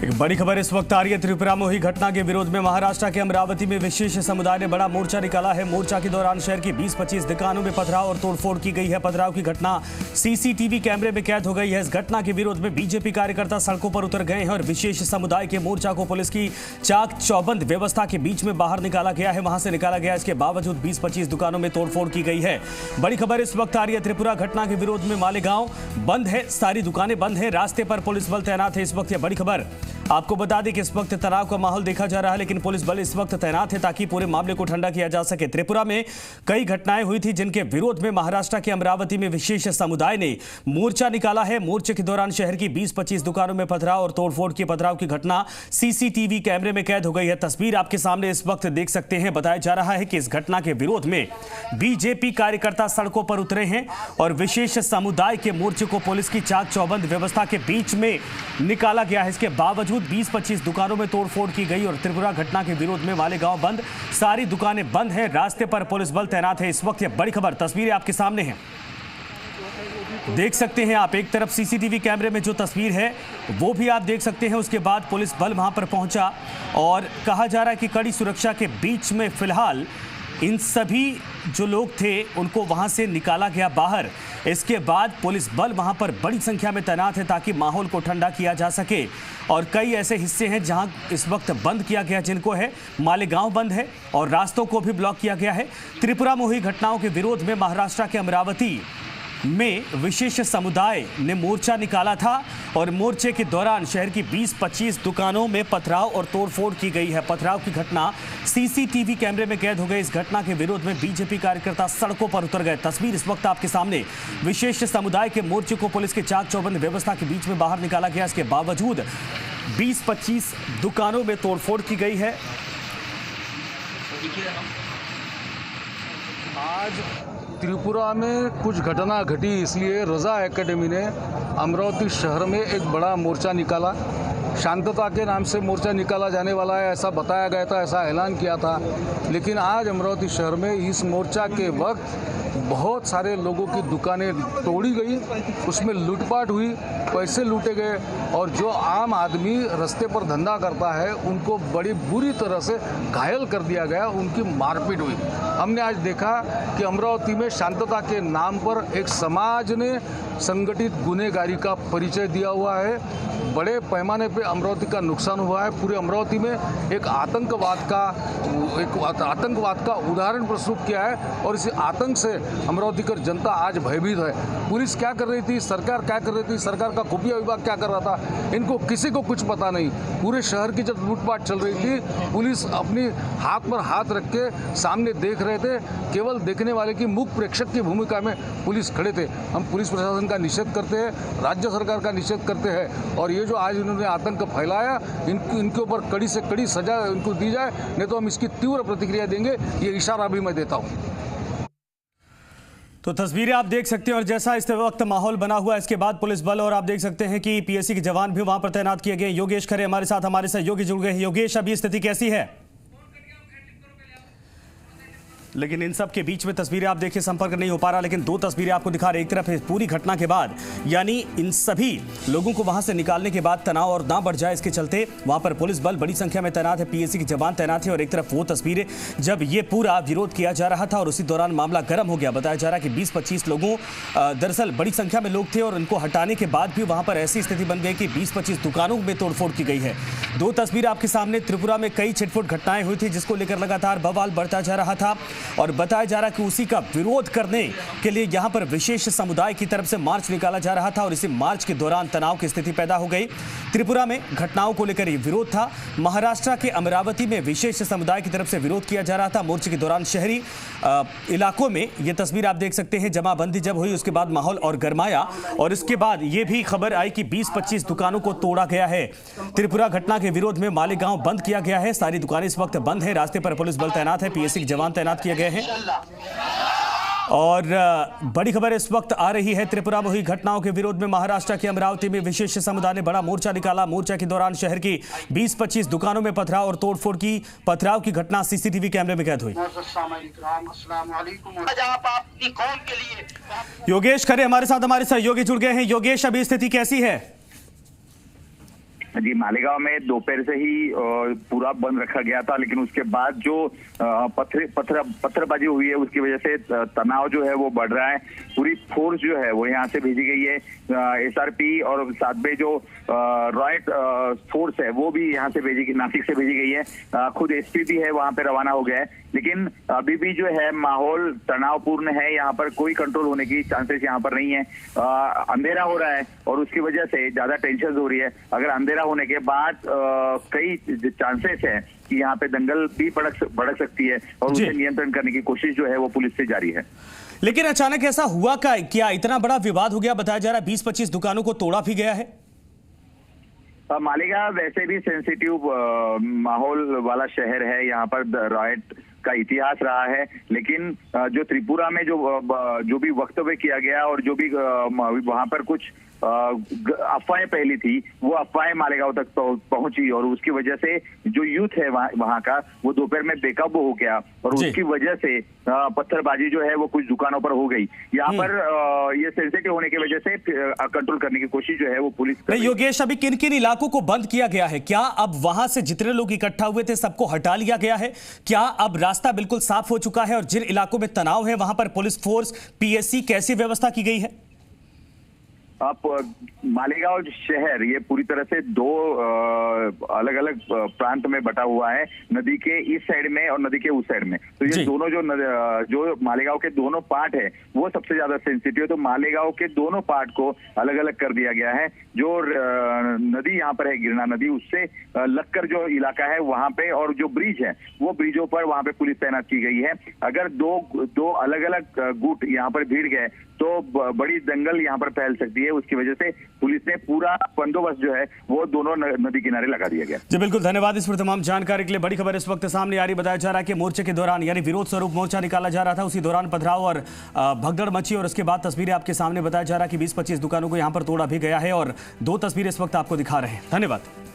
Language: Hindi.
एक बड़ी खबर इस वक्त आ रही है। त्रिपुरा में हुई घटना के विरोध में महाराष्ट्र के अमरावती में विशेष समुदाय ने बड़ा मोर्चा निकाला है। मोर्चा के दौरान शहर की 20-25 दुकानों में पथराव और तोड़फोड़ की गई है। पथराव की घटना सीसीटीवी कैमरे में कैद हो गई है। इस घटना के विरोध में बीजेपी कार्यकर्ता सड़कों पर उतर गए हैं और विशेष समुदाय के मोर्चा को पुलिस की चाक चौबंद व्यवस्था के बीच में बाहर निकाला गया है। वहां से निकाला गया, इसके बावजूद 20-25 दुकानों में तोड़फोड़ की गई है। बड़ी खबर इस वक्त आ रही है। त्रिपुरा घटना के विरोध में मालेगांव बंद है, सारी दुकानें बंद है, रास्ते पर पुलिस बल तैनात है। इस वक्त यह बड़ी खबर आपको बता दें कि इस वक्त तनाव का माहौल देखा जा रहा है, लेकिन पुलिस बल इस वक्त तैनात है ताकि पूरे मामले को ठंडा किया जा सके। त्रिपुरा में कई घटनाएं हुई थी जिनके विरोध में महाराष्ट्र के अमरावती में विशेष समुदाय ने मोर्चा निकाला है। मोर्चे के दौरान शहर की 20-25 दुकानों में पथराव और तोड़फोड़ की पथराव की घटना सीसीटीवी कैमरे में कैद हो गई है। तस्वीर आपके सामने इस वक्त देख सकते हैं। बताया जा रहा है कि इस घटना के विरोध में बीजेपी कार्यकर्ता सड़कों पर उतरे हैं और विशेष समुदाय के मोर्चे को पुलिस की चाक चौबंद व्यवस्था के बीच में निकाला गया है। इसके बावजूद 20-25 दुकानों में तोड़फोड़ की गई और त्रिपुरा घटना के विरोध में मालेगांव बंद, सारी दुकानें बंद हैं, रास्ते पर पुलिस बल तैनात है। इस वक्त यह बड़ी खबर, तस्वीरें आपके सामने हैं, देख सकते हैं आप। एक तरफ सीसीटीवी कैमरे में जो तस्वीर है वो भी आप देख सकते हैं। उसके बाद पुलिस बल वहां पर पहुंचा और कहा जा रहा है कि कड़ी सुरक्षा के बीच में फिलहाल इन सभी जो लोग थे उनको वहां से निकाला गया बाहर। इसके बाद पुलिस बल वहां पर बड़ी संख्या में तैनात है ताकि माहौल को ठंडा किया जा सके। और कई ऐसे हिस्से हैं जहां इस वक्त बंद किया गया, जिनको है मालेगांव बंद है और रास्तों को भी ब्लॉक किया गया है। त्रिपुरा में हुई घटनाओं के विरोध में महाराष्ट्र के अमरावती में विशेष समुदाय ने मोर्चा निकाला था और मोर्चे के दौरान शहर की 20-25 दुकानों में पथराव और तोड़फोड़ की गई है। पथराव की घटना सीसीटीवी कैमरे में कैद हो गई। इस घटना के विरोध में बीजेपी कार्यकर्ता सड़कों पर उतर गए। तस्वीर इस वक्त आपके सामने। विशेष समुदाय के मोर्चे को पुलिस के चाक चौबंद व्यवस्था के बीच में बाहर निकाला गया। इसके बावजूद 20-25 दुकानों में तोड़फोड़ की गई है। आज त्रिपुरा में कुछ घटना घटी, इसलिए रज़ा एकेडमी ने अमरावती शहर में एक बड़ा मोर्चा निकाला। शांतता के नाम से मोर्चा निकाला जाने वाला है, ऐसा बताया गया था, ऐसा ऐलान किया था। लेकिन आज अमरावती शहर में इस मोर्चा के वक्त बहुत सारे लोगों की दुकानें तोड़ी गई, उसमें लूटपाट हुई, पैसे लूटे गए और जो आम आदमी रास्ते पर धंधा करता है उनको बड़ी बुरी तरह से घायल कर दिया गया, उनकी मारपीट हुई। हमने आज देखा कि अमरावती में शांतता के नाम पर एक समाज ने संगठित गुनहगारी का परिचय दिया हुआ है। बड़े पैमाने पे अमरावती का नुकसान हुआ है। पूरे अमरावती में एक आतंकवाद का उदाहरण प्रस्तुत किया है और इसी आतंक से अमरावती की जनता आज भयभीत है। पुलिस क्या कर रही थी, सरकार क्या कर रही थी, सरकार का खुफिया विभाग क्या कर रहा था, इनको किसी को कुछ पता नहीं। पूरे शहर की जब लूटपाट चल रही थी, पुलिस अपनी हाथ पर हाथ रख के सामने देख रहे थे। केवल देखने वाले की मूक प्रेक्षक की भूमिका में पुलिस खड़े थे। हम पुलिस प्रशासन का निषेध करते हैं, राज्य सरकार का निषेध करते हैं और ये जो आज इन्होंने आतंक फैलाया, इनके ऊपर कड़ी से कड़ी सजा इनको दी जाए, नहीं तो हम इसकी तीव्र प्रतिक्रिया देंगे। ये इशारा भी मैं देता हूँ। तो तस्वीरें आप देख सकते हैं और जैसा इस वक्त माहौल बना हुआ है, इसके बाद पुलिस बल और आप देख सकते हैं कि पीएससी के जवान भी वहां पर तैनात किए गए। योगेश खरे हमारे साथ, हमारे सहयोगी जुड़ गए हैं। योगेश, अभी स्थिति कैसी है? लेकिन इन सब के बीच में तस्वीरें आप देखिए, संपर्क नहीं हो पा रहा, लेकिन दो तस्वीरें आपको दिखा रहे। एक तरफ है पूरी घटना के बाद, यानी इन सभी लोगों को वहां से निकालने के बाद तनाव और ना बढ़ जाए इसके चलते वहां पर पुलिस बल बड़ी संख्या में तैनात है, पीएससी के जवान तैनात है। और एक तरफ वो तस्वीरें जब ये पूरा विरोध किया जा रहा था और उसी दौरान मामला गर्म हो गया। बताया जा रहा है कि 20-25 लोगों, दरअसल बड़ी संख्या में लोग थे और उनको हटाने के बाद भी वहां पर ऐसी स्थिति बन गई कि 20-25 दुकानों में तोड़फोड़ की गई है। दो तस्वीर आपके सामने। त्रिपुरा में कई छिटपुट घटनाएं हुई थी जिसको लेकर लगातार बवाल बढ़ता जा रहा था और बताया जा रहा कि उसी का विरोध करने के लिए यहां पर विशेष समुदाय की तरफ से मार्च निकाला जा रहा था और इसी मार्च के दौरान तनाव की स्थिति पैदा हो गई। त्रिपुरा में घटनाओं को लेकर यह विरोध था। महाराष्ट्र के अमरावती में विशेष समुदाय की तरफ से विरोध किया जा रहा था। मोर्चे के दौरान शहरी इलाकों में यह तस्वीर आप देख सकते हैं। जमाबंदी जब हुई उसके बाद माहौल और गरमाया और इसके बाद यह भी खबर आई कि 20-25 दुकानों को तोड़ा गया है। त्रिपुरा घटना के विरोध में मालेगांव बंद किया गया है। सारी दुकानें इस वक्त बंद है, रास्ते पर पुलिस बल तैनात है, पीएससी के जवान तैनात किए गए हैं। और बड़ी खबर इस वक्त आ रही है। त्रिपुरा में हुई घटनाओं के विरोध में महाराष्ट्र के अमरावती में विशेष समुदाय ने बड़ा मोर्चा निकाला। मोर्चा के दौरान शहर की 20-25 दुकानों में पथराव और तोड़फोड़ की पथराव की घटना सीसीटीवी कैमरे में कैद हुई। योगेश खरे हमारे साथ, हमारे सहयोगी जुड़ गए हैं। योगेश, अभी स्थिति कैसी है? जी, मालेगांव में दोपहर से ही पूरा बंद रखा गया था, लेकिन उसके बाद जो पत्थरबाजी हुई है उसकी वजह से तनाव जो है वो बढ़ रहा है। पूरी फोर्स जो है वो यहाँ से भेजी गई है, एसआरपी और साथ में जो रॉयट फोर्स है वो भी यहाँ से नासिक से भेजी गई है। खुद एसपी भी है वहाँ पे रवाना हो गया है, लेकिन अभी भी जो है माहौल तनावपूर्ण है। यहाँ पर कोई कंट्रोल होने की चांसेस यहाँ पर नहीं है। अंधेरा हो रहा है और उसकी वजह से ज्यादा टेंशन हो रही है। अगर अंधेरा होने के बाद कई चांसेस है कि यहाँ पे दंगल भी भड़क सकती है और उसे नियंत्रण करने की कोशिश जो है वो पुलिस से जारी है। लेकिन अचानक ऐसा हुआ क्या इतना बड़ा विवाद हो गया? बताया जा रहा है 20-25 दुकानों को तोड़ा भी गया है। मालेगांव वैसे भी सेंसिटिव माहौल वाला शहर है, यहाँ पर रॉयट का इतिहास रहा है, लेकिन जो त्रिपुरा में जो भी वक्तव्य किया गया और जो भी वहां पर कुछ अफवाहें फैली थी वो अफवाहें मालेगांव तक पहुंची और उसकी वजह से जो यूथ है वहां का वो दोपहर में बेकाबू हो गया और उसकी वजह से पत्थरबाजी जो है वो कुछ दुकानों पर हो गई। यहाँ पर ये सेंसिटिव होने की वजह से कंट्रोल करने की कोशिश जो है वो पुलिस कर रही है। योगेश, अभी किन किन इलाकों को बंद किया गया है? क्या अब वहां से जितने लोग इकट्ठा हुए थे सबको हटा लिया गया है? क्या अब रास्ता बिल्कुल साफ हो चुका है? और जिन इलाकों में तनाव है वहां पर पुलिस फोर्स, पीएससी कैसी व्यवस्था की गई है? आप मालेगांव शहर ये पूरी तरह से दो अलग अलग प्रांत में बटा हुआ है, नदी के इस साइड में और नदी के उस साइड में। तो ये दोनों जो मालेगांव के दोनों पार्ट है वो सबसे ज्यादा सेंसिटिव है। तो मालेगांव के दोनों पार्ट को अलग अलग कर दिया गया है। जो नदी यहाँ पर है गिरना नदी, उससे लगकर जो इलाका है वहां पे और जो ब्रिज है वो ब्रिजों पर वहां पे पुलिस तैनात की गई है। अगर दो अलग अलग गुट यहाँ पर भिड़ गए तो बड़ी दंगल यहाँ पर फैल सकती है। उसकी वजह से पुलिस ने पूरा बंदोबस्त जो है वो दोनों नदी किनारे लगा दिया गया। जी बिल्कुल, धन्यवाद इस पर तमाम जानकारी के लिए। बड़ी खबर इस वक्त सामने आ रही, बताया जा रहा है कि मोर्चे के दौरान यानी विरोध स्वरूप मोर्चा निकाला जा रहा था, उसी दौरान पथराव और भगदड़ मची और उसके बाद तस्वीरें आपके सामने बताया जा रहा है कि 20-25 दुकानों को यहाँ पर तोड़ा भी गया है और 2 तस्वीरें इस वक्त आपको दिखा रहे हैं। धन्यवाद।